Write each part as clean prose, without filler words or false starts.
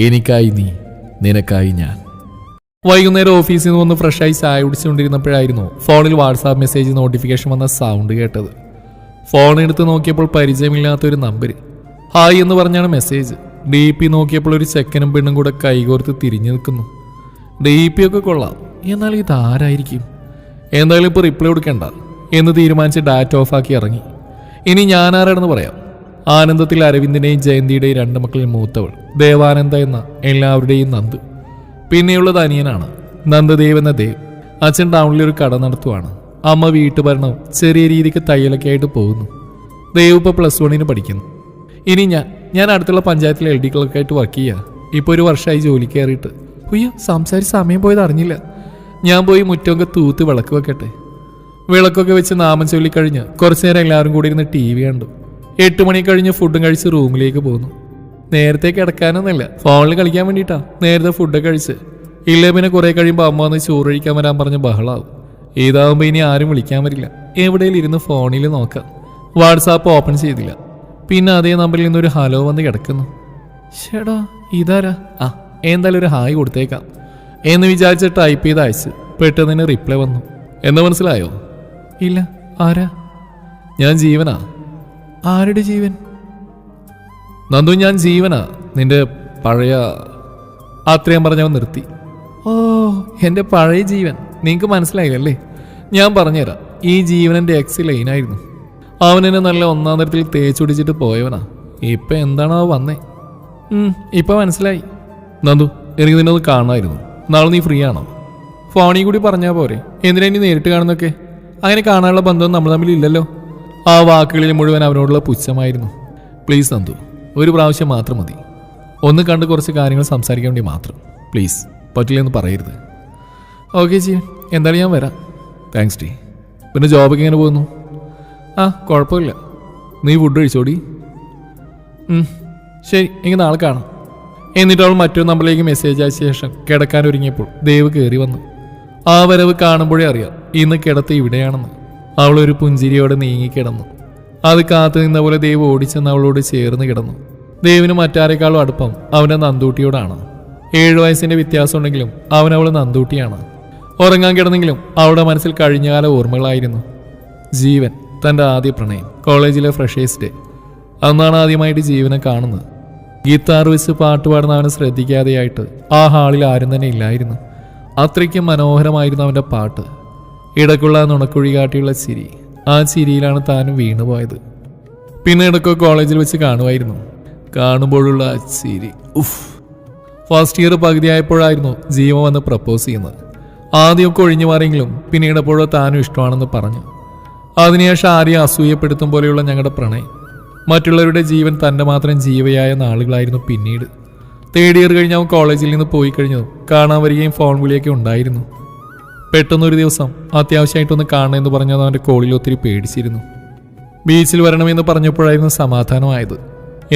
എനിക്കായി നീ, നിനക്കായി ഞാൻ. വൈകുന്നേരം ഓഫീസിൽ നിന്ന് വന്ന് ഫ്രഷായി ചായ കുടിച്ചുകൊണ്ടിരുന്നപ്പോഴായിരുന്നു ഫോണിൽ വാട്സാപ്പ് മെസ്സേജ് നോട്ടിഫിക്കേഷൻ വന്ന സൗണ്ട് കേട്ടത്. ഫോൺ എടുത്ത് നോക്കിയപ്പോൾ പരിചയമില്ലാത്തൊരു നമ്പർ. ഹായ് എന്ന് പറഞ്ഞാണ് മെസ്സേജ്. DP നോക്കിയപ്പോൾ ഒരു ചെക്കനും പെണ്ണും കൂടെ കൈകോർത്ത് തിരിഞ്ഞു നിൽക്കുന്നു. DP ഒക്കെ കൊള്ളാം, എന്നാൽ ഇതാരായിരിക്കും? എന്തായാലും ഇപ്പോൾ റിപ്ലൈ കൊടുക്കണ്ട എന്ന് തീരുമാനിച്ച് ഡാറ്റ ഓഫാക്കി ഇറങ്ങി. ഇനി ഞാനാരാണെന്ന് പറയാം. ആനന്ദത്തിൽ അരവിന്ദിന്റെയും ജയന്തിയുടെയും 2 മക്കളിൽ മൂത്തവൾ ദേവാനന്ദ എന്ന എല്ലാവരുടെയും നന്ദ്. പിന്നെയുള്ളത് അനിയനാണ്, നന്ദദേവ് എന്ന ദേവ്. അച്ഛൻ ടൗണിൽ ഒരു കട നടത്തുവാണ്. അമ്മ വീട്ടുഭരണം ചെറിയ രീതിക്ക് തയ്യലൊക്കെ ആയിട്ട് പോകുന്നു. ദേവ് ഇപ്പോൾ +1 പഠിക്കുന്നു. ഇനി ഞാൻ അടുത്തുള്ള പഞ്ചായത്തിലെ LD ക്ലർക്കായിട്ട് വർക്ക് ചെയ്യുക. ഇപ്പോൾ 1 വർഷമായി ജോലി കയറിയിട്ട്. ഉയ്യോ, സംസാരിച്ച് സമയം പോയത് അറിഞ്ഞില്ല. ഞാൻ പോയി മുറ്റമൊക്കെ തൂത്ത് വിളക്ക് വെക്കട്ടെ. വിളക്കൊക്കെ വെച്ച് നാമം ചൊല്ലിക്കഴിഞ്ഞ് കുറച്ചു നേരം എല്ലാവരും കൂടി ഇരുന്ന് TV കണ്ടു. 8 മണി കഴിഞ്ഞ് ഫുഡും കഴിച്ച് റൂമിലേക്ക് പോന്നു. നേരത്തെ കിടക്കാനൊന്നുമില്ല, ഫോണിൽ കളിക്കാൻ വേണ്ടിയിട്ടാ നേരത്തെ ഫുഡൊക്കെ കഴിച്ച്. ഇല്ലേ പിന്നെ കുറെ കഴിയുമ്പോൾ അമ്മ വന്ന് ചോറ് കഴിക്കാൻ വരാൻ പറഞ്ഞ് ബഹളാവും. ഇതാവുമ്പോൾ ഇനി ആരും വിളിക്കാൻ വരില്ല, എവിടെയെങ്കിലും ഇരുന്ന് ഫോണിൽ നോക്കാം. വാട്സാപ്പ് ഓപ്പൺ ചെയ്തില്ല. പിന്നെ അതേ നമ്പറിൽ നിന്നൊരു ഹലോ വന്ന് കിടക്കുന്നു. ചേടാ ഇതാരാ? എന്തായാലും ഒരു ഹായ് കൊടുത്തേക്കാം എന്ന് വിചാരിച്ച് ടൈപ്പ് ചെയ്ത് അയച്ച് പെട്ടെന്ന് റിപ്ലൈ വന്നു. എന്ന് മനസ്സിലായോ? ഇല്ല, ആരാ? ഞാൻ ജീവനാ. ആരുടെ ജീവൻ? നന്ദു, ഞാൻ ജീവനാ, നിന്റെ പഴയ. അത്രയും പറഞ്ഞവൻ നിർത്തി. ഓ, എൻ്റെ പഴയ ജീവൻ. നിങ്ങൾക്ക് മനസ്സിലായില്ലല്ലേ? ഞാൻ പറഞ്ഞുതരാം. ഈ ജീവനെൻ്റെ എക്സ് ലൈനായിരുന്നു. അവനെന്നെ നല്ല 1-ാം തരത്തിൽ തേച്ചൊടിച്ചിട്ട് പോയവനാ. ഇപ്പം എന്താണോ വന്നേ? ഇപ്പം മനസ്സിലായി. നന്ദു, എനിക്ക് നിന്നെ ഒന്ന് കാണാമായിരുന്നു. നാളെ നീ ഫ്രീ ആണോ? ഫോണിൽ കൂടി പറഞ്ഞാൽ പോരെ? എന്തിനാ ഇനി നേരിട്ട് കാണുന്നൊക്കെ? അങ്ങനെ കാണാനുള്ള ബന്ധം നമ്മൾ തമ്മിലില്ലല്ലോ. ആ വാക്കുകളിൽ മുഴുവൻ അവനോടുള്ള പുച്ഛമായിരുന്നു. പ്ലീസ് നന്ദു, ഒരു പ്രാവശ്യം മാത്രം മതി. ഒന്ന് കണ്ട് കുറച്ച് കാര്യങ്ങൾ സംസാരിക്കാൻ വേണ്ടി മാത്രം. പ്ലീസ്, പറ്റില്ലെന്ന് പറയരുത്. ഓക്കെ ജീവൻ, എന്തായാലും ഞാൻ വരാം. Thanks D. പിന്നെ ജോബൊക്കെ എങ്ങനെ പോകുന്നു? കുഴപ്പമില്ല. നീ ഫുഡ് കഴിച്ചോടി? ശരി, എങ്കിൽ നാളെ കാണാം. എന്നിട്ട് അവൾ മറ്റൊരു നമ്പറിലേക്ക് മെസ്സേജ് അയച്ച ശേഷം കിടക്കാൻ ഒരുങ്ങിയപ്പോൾ ദേവ് കയറി വന്നു. ആ വരവ് കാണുമ്പോഴേ അറിയാം ഇന്ന് കിടത്ത് ഇവിടെയാണെന്ന്. അവളൊരു പുഞ്ചിരിയോടെ നീങ്ങിക്കിടന്നു. അത് കാത്തു നിന്ന പോലെ ദേവ് ഓടിച്ചെന്ന് അവളോട് ചേർന്ന് കിടന്നു. ദേവിന് മറ്റാരെക്കാളും അടുപ്പം അവൻ്റെ നന്ദൂട്ടിയോടാണ്. 7 വയസ്സിന്റെ വ്യത്യാസം ഉണ്ടെങ്കിലും അവൾ നന്ദൂട്ടിയാണ്. ഉറങ്ങാൻ കിടന്നെങ്കിലും അവളുടെ മനസ്സിൽ കഴിഞ്ഞകാല ഓർമ്മകളായിരുന്നു. ജീവൻ, തൻ്റെ ആദ്യ പ്രണയം, കോളേജിലെ ഫ്രഷേഴ്സ് ഡേ. അന്നാണ് ആദ്യമായിട്ട് ജീവനെ കാണുന്നത്. ഗിത്താർ വെച്ച് പാട്ടുപാടുന്ന അവനെ ശ്രദ്ധിക്കാതെയായിട്ട് ആ ഹാളിൽ ആരും തന്നെ ഇല്ലായിരുന്നു. അത്രയ്ക്കും മനോഹരമായിരുന്നു അവൻ്റെ പാട്ട്. ഇടയ്ക്കുള്ള നുണക്കുഴി കാട്ടിയുള്ള ചിരി, ആ ചിരിയിലാണ് താനും വീണുപോയത്. പിന്നെ ഇടയ്ക്കൊക്കെ കോളേജിൽ വെച്ച് കാണുമായിരുന്നു. കാണുമ്പോഴുള്ള ആ ചിരി, ഉഫ്. ഫസ്റ്റ് ഇയർ പകുതിയായപ്പോഴായിരുന്നു ജീവൻ വന്ന് പ്രപ്പോസ് ചെയ്യുന്നത്. ആദ്യമൊക്കെ ഒഴിഞ്ഞു മാറിയെങ്കിലും പിന്നീട് എപ്പോഴോ താനും ഇഷ്ടമാണെന്ന് പറഞ്ഞു. അതിനുശേഷം ആരെയും അസൂയപ്പെടുത്തും പോലെയുള്ള ഞങ്ങളുടെ പ്രണയം. മറ്റുള്ളവരുടെ ജീവൻ തൻ്റെ മാത്രം ജീവയായ നാളുകളായിരുന്നു. പിന്നീട് 3rd ഇയർ കഴിഞ്ഞ് അവൻ കോളേജിൽ നിന്ന് പോയി കഴിഞ്ഞതും കാണാൻ വരികയും ഫോൺ വിളിയൊക്കെ ഉണ്ടായിരുന്നു. പെട്ടെന്നൊരു ദിവസം അത്യാവശ്യമായിട്ടൊന്ന് കാണണമെന്ന് പറഞ്ഞത് അവൻ്റെ കോളിൽ ഒത്തിരി പേടിച്ചിരുന്നു. ബീച്ചിൽ വരണമെന്ന് പറഞ്ഞപ്പോഴായിരുന്നു സമാധാനമായത്.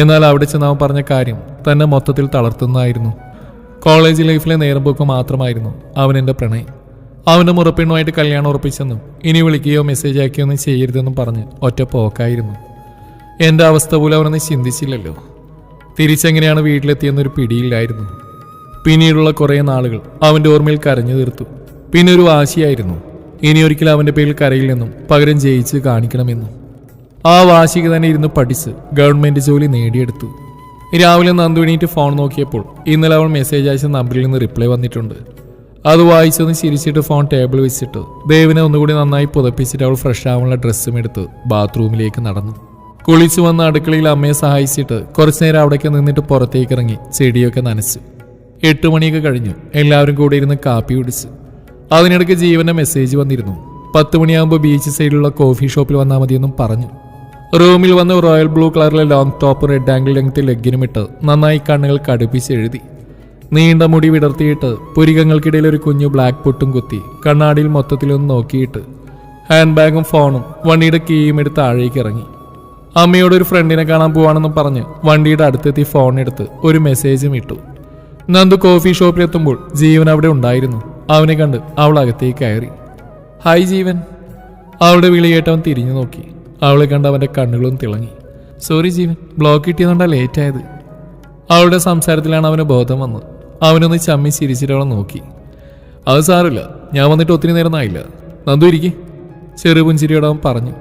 എന്നാൽ അവിടെ ചെന്ന് അവൻ പറഞ്ഞ കാര്യം തന്നെ മൊത്തത്തിൽ തളർത്തുന്നതായിരുന്നു. കോളേജ് ലൈഫിലെ നേരമ്പോക്ക് മാത്രമായിരുന്നു അവൻ എൻ്റെ പ്രണയം. അവൻ്റെ മുറപ്പെണ്ണുമായിട്ട് കല്യാണം ഉറപ്പിച്ചെന്നും ഇനി വിളിക്കുകയോ മെസ്സേജ് അയക്കുകയോ ഒന്നും ചെയ്യരുതെന്നും പറഞ്ഞ് ഒറ്റ പോക്കായിരുന്നു. എൻ്റെ അവസ്ഥ പോലും അവനൊന്നും ചിന്തിച്ചില്ലല്ലോ. തിരിച്ചെങ്ങനെയാണ് വീട്ടിലെത്തിയെന്നൊരു പിടിയില്ലായിരുന്നു. പിന്നീടുള്ള കുറേ നാളുകൾ അവൻ്റെ ഓർമ്മയിൽ കരഞ്ഞു തീർത്തു. പിന്നെ ഒരു വാശിയായിരുന്നു, ഇനിയൊരിക്കലും അവൻ്റെ പേരിൽ കരയില്ലെന്നും പകരം ജയിച്ച് കാണിക്കണമെന്നും. ആ വാശിക്ക് തന്നെ ഇരുന്ന് പഠിച്ച് ഗവൺമെൻറ് ജോലി നേടിയെടുത്തു. രാവിലെ നന്ദു എണീറ്റ് ഫോൺ നോക്കിയപ്പോൾ ഇന്നലെ അവൾ മെസ്സേജ് അയച്ച നമ്പറിൽ നിന്ന് റിപ്ലൈ വന്നിട്ടുണ്ട്. അത് വായിച്ചൊന്ന് ചിരിച്ചിട്ട് ഫോൺ ടേബിൾ വെച്ചിട്ട് ദേവിനെ ഒന്നുകൂടി നന്നായി പുതപ്പിച്ചിട്ട് അവൾ ഫ്രഷ് ആവാനുള്ള ഡ്രസ്സും എടുത്ത് ബാത്റൂമിലേക്ക് നടന്നു. കുളിച്ചു വന്ന അടുക്കളയിൽ അമ്മയെ സഹായിച്ചിട്ട് കുറച്ചു നേരം അവിടേക്ക് നിന്നിട്ട് പുറത്തേക്ക് ഇറങ്ങി ചെടിയൊക്കെ നനച്ചു. 8 മണിയൊക്കെ കഴിഞ്ഞു. എല്ലാവരും കൂടെ ഇരുന്ന് കാപ്പി കുടിച്ച്. അതിനിടയ്ക്ക് ജീവന്റെ മെസ്സേജ് വന്നിരുന്നു. 10 മണിയാകുമ്പോൾ ബീച്ച് സൈഡിലുള്ള കോഫി ഷോപ്പിൽ വന്നാൽ മതിയെന്നും പറഞ്ഞു. റൂമിൽ വന്ന് റോയൽ ബ്ലൂ കളറിലെ ലോങ് ടോപ്പ് റെഡ് ആംഗിൾ ലെങ്ത്തിൽ ലെഗിനും ഇട്ട് നന്നായി കണ്ണുകൾ കടുപ്പിച്ച് എഴുതി. നീണ്ട മുടി വിടർത്തിയിട്ട് പുരികങ്ങൾക്കിടയിൽ ഒരു കുഞ്ഞു ബ്ലാക്ക് പൊട്ടും കുത്തി കണ്ണാടിയിൽ മൊത്തത്തിലൊന്ന് നോക്കിയിട്ട് ഹാൻഡ് ബാഗും ഫോണും വണ്ടിയുടെ കീയും എടുത്ത് താഴേക്ക് ഇറങ്ങി. അമ്മയോട് ഒരു ഫ്രണ്ടിനെ കാണാൻ പോവാണെന്നും പറഞ്ഞ് വണ്ടിയുടെ അടുത്തെത്തി ഫോൺ എടുത്ത് ഒരു മെസ്സേജും ഇട്ടു. നന്ദു കോഫി ഷോപ്പിലെത്തുമ്പോൾ ജീവൻ അവിടെ ഉണ്ടായിരുന്നു. അവനെ കണ്ട് അവൾ അകത്തേക്ക് കയറി. ഹായ് ജീവൻ. അവളുടെ വിളി കേട്ടവൻ തിരിഞ്ഞു നോക്കി. അവളെ കണ്ട് അവൻ്റെ കണ്ണുകളും തിളങ്ങി. സോറി ജീവൻ, ബ്ലോക്ക് കിട്ടിയതുകൊണ്ടാണ് ലേറ്റായത്. അവളുടെ സംസാരത്തിലാണ് അവന് ബോധം വന്നത്. അവനൊന്ന് ചമ്മി ചിരിച്ചിട്ട് അവളെ നോക്കി. അത് സാറില്ല, ഞാൻ വന്നിട്ട് ഒത്തിരി നേരം ആയില്ല. നന്ദു ഇരിക്കി. ചെറുപുഞ്ചിരിയോട് അവൻ പറഞ്ഞു.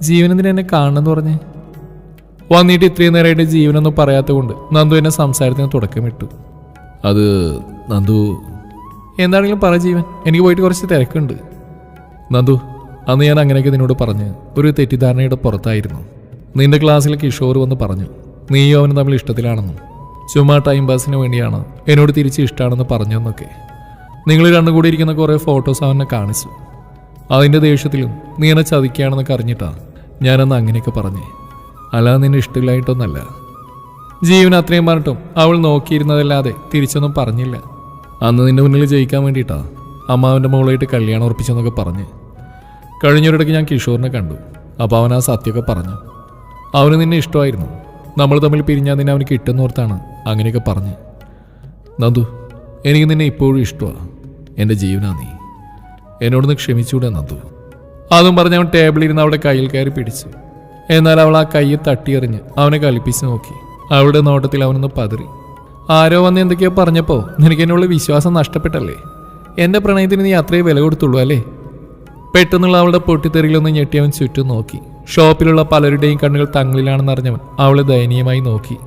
ജീവനെന്തിനെ എന്നെ കാണണമെന്ന് പറഞ്ഞേ? വന്നിട്ട് ഇത്രയും നേരമായിട്ട് ജീവനൊന്നും പറയാത്ത കൊണ്ട് നന്ദു എന്നെ സംസാരത്തിന് തുടക്കമിട്ടു. അത് നന്ദു എന്താണെങ്കിലും പറ ജീവൻ, എനിക്ക് പോയിട്ട് കുറച്ച് തിരക്കുണ്ട്. നന്ദു, അന്ന് ഞാൻ അങ്ങനെയൊക്കെ നിന്നോട് പറഞ്ഞ് ഒരു തെറ്റിദ്ധാരണയുടെ പുറത്തായിരുന്നു. നിന്റെ ക്ലാസ്സിൽ കിഷോർ വന്ന് പറഞ്ഞു നീയും അവനും തമ്മിൽ ഇഷ്ടത്തിലാണെന്നും ചുമ്മാ ടൈം പാസിന് വേണ്ടിയാണ് എന്നോട് തിരിച്ച് ഇഷ്ടമാണെന്ന് പറഞ്ഞെന്നൊക്കെ. നിങ്ങൾ രണ്ടും കൂടി ഇരിക്കുന്ന കുറേ ഫോട്ടോസ് അവനെ കാണിച്ചു. അതിൻ്റെ ദേഷ്യത്തിലും നീ എന്നെ ചതിക്കുകയാണെന്നൊക്കെ അറിഞ്ഞിട്ടാ ഞാനന്ന് അങ്ങനെയൊക്കെ പറഞ്ഞേ, അല്ലാതെ നിന്നെ ഇഷ്ടമില്ലായിട്ടൊന്നല്ല. ജീവൻ അത്രയും പറഞ്ഞിട്ടും അവൾ നോക്കിയിരുന്നതല്ലാതെ തിരിച്ചൊന്നും പറഞ്ഞില്ല. അന്ന് നിന്റെ മുന്നിൽ ജയിക്കാൻ വേണ്ടിയിട്ടാ അമ്മാവൻ്റെ മോളായിട്ട് കല്യാണം ഉറപ്പിച്ചെന്നൊക്കെ പറഞ്ഞ്. കഴിഞ്ഞൊരിടയ്ക്ക് ഞാൻ കിഷോറിനെ കണ്ടു. അപ്പോൾ അവൻ ആ സത്യമൊക്കെ പറഞ്ഞു. അവന് നിന്നെ ഇഷ്ടമായിരുന്നു, നമ്മൾ തമ്മിൽ പിരിഞ്ഞാൽ നിന്നെ അവന് കിട്ടുന്നോർത്താണ് അങ്ങനെയൊക്കെ പറഞ്ഞ്. നന്ദു, എനിക്ക് നിന്നെ ഇപ്പോഴും ഇഷ്ടമാണ്. എൻ്റെ ജീവനാ നീ. എന്നോടൊന്ന് ക്ഷമിച്ചൂടെ നന്ദു? അതും പറഞ്ഞ് അവൻ ടേബിളിരുന്ന് അവളുടെ കയ്യിൽ കയറി പിടിച്ചു. എന്നാൽ അവൾ ആ കയ്യെ തട്ടിയെറിഞ്ഞ് അവനെ കളിപ്പിച്ച് നോക്കി. അവളുടെ നോട്ടത്തിൽ അവനൊന്ന് പതറി. ആരോ വന്ന് എന്തൊക്കെയോ പറഞ്ഞപ്പോൾ നിനക്ക് എന്നുള്ള വിശ്വാസം നഷ്ടപ്പെട്ടല്ലേ? എൻ്റെ പ്രണയത്തിന് നീ അത്രയും വില കൊടുത്തുള്ളൂ അല്ലേ? പെട്ടെന്നുള്ള അവളുടെ പൊട്ടിത്തെറിയിലൊന്ന് ഞെട്ടി അവൻ ചുറ്റും നോക്കി. ഷോപ്പിലുള്ള പലരുടെയും കണ്ണുകൾ തങ്ങളിലാണെന്നറിഞ്ഞവൻ അവളെ ദയനീയമായി നോക്കി.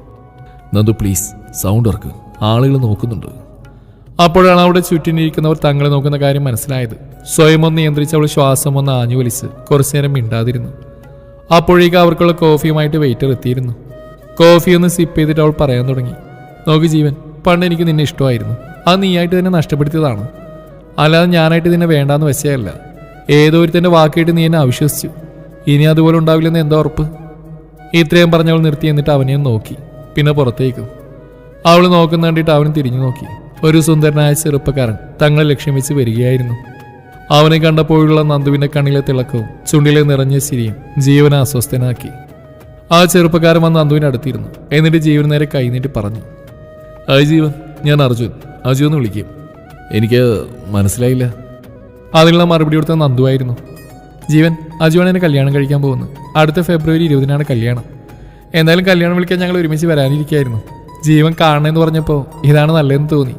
നന്ദു പ്ലീസ് സൗണ്ട് ഇറക്ക്, ആളുകൾ നോക്കുന്നുണ്ട്. അപ്പോഴാണ് അവിടെ ചുറ്റിനിരിക്കുന്നവർ തങ്ങളെ നോക്കുന്ന കാര്യം മനസ്സിലായത്. സ്വയം ഒന്ന് നിയന്ത്രിച്ച് അവൾ ശ്വാസം ഒന്ന് ആഞ്ഞു വലിച്ച് കുറച്ചു നേരം മിണ്ടാതിരുന്നു. അപ്പോഴേക്ക് അവർക്കുള്ള കോഫിയുമായിട്ട് വെയിറ്റർ എത്തിയിരുന്നു. കോഫി ഒന്ന് സിപ്പ് ചെയ്തിട്ട് അവൾ പറയാൻ തുടങ്ങി. നോക്ക് ജീവൻ, പണ്ട് എനിക്ക് നിന്നെ ഇഷ്ടമായിരുന്നു. അത് നീയായിട്ട് തന്നെ നഷ്ടപ്പെടുത്തിയതാണ്, അല്ലാതെ ഞാനായിട്ട് നിന്നെ വേണ്ടാന്ന് വെച്ചതല്ല. ഏതോ ഒരുത്തൻ്റെ വാക്കായിട്ട് നീ എന്നെ അവിശ്വസിച്ചു. ഇനി അതുപോലെ ഉണ്ടാവില്ലെന്ന് എന്താ ഉറപ്പ്? ഇത്രയും പറഞ്ഞവൾ നിർത്തി. എന്നിട്ട് അവനെയും നോക്കി, പിന്നെ പുറത്തേക്കും. അവൾ നോക്കുന്ന കണ്ടിട്ട് അവനും തിരിഞ്ഞു നോക്കി. ഒരു സുന്ദരനായ ചെറുപ്പക്കാരൻ തങ്ങളെ ലക്ഷ്യം വെച്ച് വരികയായിരുന്നു. അവനെ കണ്ടപ്പോഴുള്ള നന്ദുവിന്റെ കണ്ണിലെ തിളക്കവും ചുണ്ടിലെ നിറഞ്ഞ ചിരിയും ജീവനെ അസ്വസ്ഥനാക്കി. ആ ചെറുപ്പക്കാരൻ വന്ന് നന്ദുവിനെ അടുത്തിരുന്നു. എന്നിട്ട് ജീവൻ നേരെ കൈനീട്ടി പറഞ്ഞു. ഹായ് ജീവൻ, ഞാൻ അർജുൻ. അജു എന്ന് വിളിക്കും. എനിക്ക് മനസ്സിലായില്ല. അതിനുള്ള മറുപടി കൊടുത്ത നന്ദുവായിരുന്നു. ജീവൻ, അജുവാണ് എന്നെ കല്യാണം കഴിക്കാൻ പോകുന്നത്. അടുത്ത ഫെബ്രുവരി 20-നാണ് കല്യാണം. എന്തായാലും കല്യാണം വിളിക്കാൻ ഞങ്ങൾ ഒരുമിച്ച് വരാനിരിക്കുകയായിരുന്നു. ജീവൻ കാണണമെന്ന് പറഞ്ഞപ്പോൾ ഇതാണ് നല്ലതെന്ന് തോന്നി.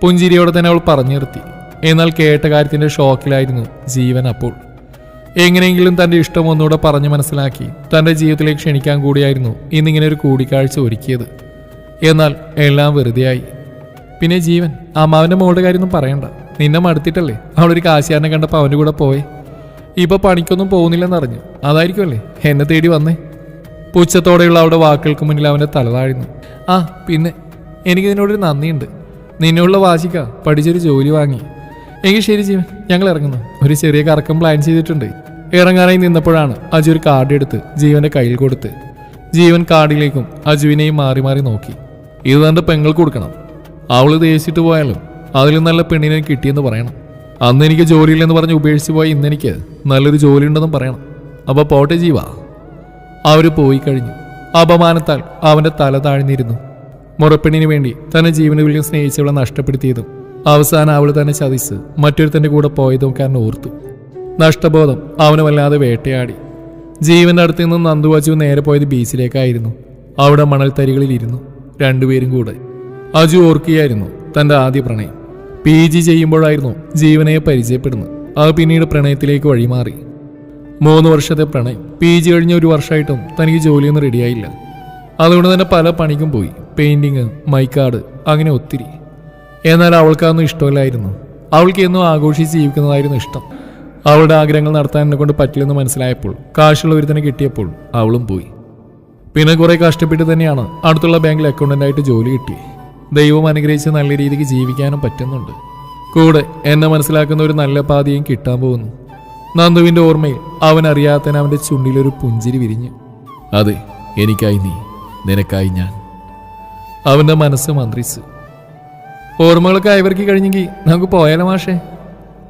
പുഞ്ചിരിയോടെ തന്നെ അവൾ പറഞ്ഞു നിർത്തി. എന്നാൽ കേട്ട കാര്യത്തിന്റെ ഷോക്കിലായിരുന്നു ജീവൻ. അപ്പോൾ എങ്ങനെയെങ്കിലും തന്റെ ഇഷ്ടം ഒന്നുകൂടെ പറഞ്ഞു മനസ്സിലാക്കി തന്റെ ജീവിതത്തിലേക്ക് ക്ഷണിക്കാൻ കൂടിയായിരുന്നു ഇന്നിങ്ങനെ ഒരു കൂടിക്കാഴ്ച ഒരുക്കിയത്. എന്നാൽ എല്ലാം വെറുതെയായി. പിന്നെ ജീവൻ, അമ്മാവന്റെ മോളുടെ കാര്യമൊന്നും പറയണ്ട. നിന്നെ മടുത്തിട്ടല്ലേ അവളൊരു കാശിയാരനെ കണ്ടപ്പോൾ അവൻ്റെ കൂടെ പോയെ. ഇപ്പൊ പണിക്കൊന്നും പോകുന്നില്ലെന്നറിഞ്ഞു, അതായിരിക്കുമല്ലേ എന്നെ തേടി വന്നേ. പുച്ഛത്തോടെയുള്ള അവളുടെ വാക്കുകൾക്ക് മുന്നിൽ അവന്റെ തല താഴ്ന്നു. ആ പിന്നെ എനിക്ക് നിന്നോടൊരു നന്ദിയുണ്ട്. നിന്നുള്ള വാശിക്ക പഠിച്ചൊരു ജോലി വാങ്ങി. എങ്കിൽ ശരി ജീവൻ, ഞങ്ങൾ ഇറങ്ങുന്നു. ഒരു ചെറിയ കറക്കം പ്ലാൻ ചെയ്തിട്ടുണ്ട്. ഇറങ്ങാനായി നിന്നപ്പോഴാണ് അജു ഒരു കാർഡ് എടുത്ത് ജീവന്റെ കയ്യിൽ കൊടുത്ത്. ജീവൻ കാർഡിലേക്കും അജുവിനെയും മാറി മാറി നോക്കി. ഇത് തന്റെ പെങ്ങൾക്ക് കൊടുക്കണം. അവള് ദേഷിച്ചിട്ട് പോയാലും അതിലും നല്ല പെണ്ണിനെ കിട്ടിയെന്ന് പറയണം. അന്ന് എനിക്ക് ജോലിയില്ലെന്ന് പറഞ്ഞ് ഉപേക്ഷിച്ച് പോയി ഇന്നെനിക്ക് നല്ലൊരു ജോലി ഉണ്ടെന്നും പറയണം. അപ്പൊ പോട്ടെ ജീവ. അവര് പോയി കഴിഞ്ഞു. അപമാനത്താൽ അവന്റെ തല താഴ്ന്നിരുന്നു. മുറപ്പെണ്ണിന് വേണ്ടി തന്നെ ജീവന് വിളിയും സ്നേഹിച്ചവളെ നഷ്ടപ്പെടുത്തിയതും അവസാനം അവൾ തന്നെ ചതിച്ച് മറ്റൊരുത്തന്റെ കൂടെ പോയതും കാരണം ഓർത്തു. നഷ്ടബോധം അവന് വല്ലാതെ വേട്ടയാടി. ജീവന്റെ അടുത്ത് നിന്നും നന്ദു അജു നേരെ പോയത് ബീച്ചിലേക്കായിരുന്നു. അവിടെ മണൽത്തരികളിൽ ഇരുന്നു രണ്ടുപേരും കൂടെ. അജു ഓർക്കുകയായിരുന്നു തന്റെ ആദ്യ പ്രണയം. PG ചെയ്യുമ്പോഴായിരുന്നു ജീവനെ പരിചയപ്പെടുന്നത്. അത് പിന്നീട് പ്രണയത്തിലേക്ക് വഴിമാറി. 3 വർഷത്തെ പ്രണയം. PG കഴിഞ്ഞ 1 വർഷമായിട്ടും തനിക്ക് ജോലിയൊന്നും റെഡിയായില്ല. അതുകൊണ്ട് തന്നെ പല പണിക്കും പോയി. പെയിന്റിങ്, മൈക്കാട്, അങ്ങനെ ഒത്തിരി. എന്നാൽ അവൾക്കതൊന്നും ഇഷ്ടമല്ലായിരുന്നു. അവൾക്ക് എന്നും ആഘോഷിച്ച് ജീവിക്കുന്നതായിരുന്നു ഇഷ്ടം. അവളുടെ ആഗ്രഹങ്ങൾ നടത്താൻ എന്നെ കൊണ്ട് പറ്റില്ലെന്ന് മനസ്സിലായപ്പോൾ, കാശുള്ള ഒരുത്തനെ കിട്ടിയപ്പോൾ അവളും പോയി. പിന്നെ കുറെ കഷ്ടപ്പെട്ട് തന്നെയാണ് അടുത്തുള്ള ബാങ്കിൽ അക്കൗണ്ടന്റായിട്ട് ജോലി കിട്ടി. ദൈവം അനുഗ്രഹിച്ച് നല്ല രീതിക്ക് ജീവിക്കാനും പറ്റുന്നുണ്ട്. കൂടെ എന്നെ മനസ്സിലാക്കുന്ന ഒരു നല്ല പാതിയും കിട്ടാൻ പോകുന്നു. നന്ദുവിന്റെ ഓർമ്മയിൽ അവൻ അറിയാത്തതിന് അവന്റെ ചുണ്ടിലൊരു പുഞ്ചിരി വിരിഞ്ഞു. അതെ, എനിക്കായി നീ, നിനക്കായി ഞാൻ. അവന്റെ മനസ്സ് മന്ത്രിച്ചു. ഓർമ്മകളൊക്കെ അയവർക്കി കഴിഞ്ഞെങ്കിൽ നമുക്ക് പോയാലോ മാഷേ?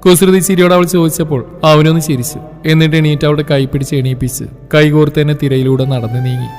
കുസൃതി ചിരിയോട് അവൾ ചോദിച്ചപ്പോൾ അവനൊന്ന് ചിരിച്ചു. എന്നിട്ട് എണീറ്റ് അവളുടെ കൈ പിടിച്ച് എണീപ്പിച്ച് കൈകോർത്ത് തന്നെ തിരയിലൂടെ നടന്നു നീങ്ങി.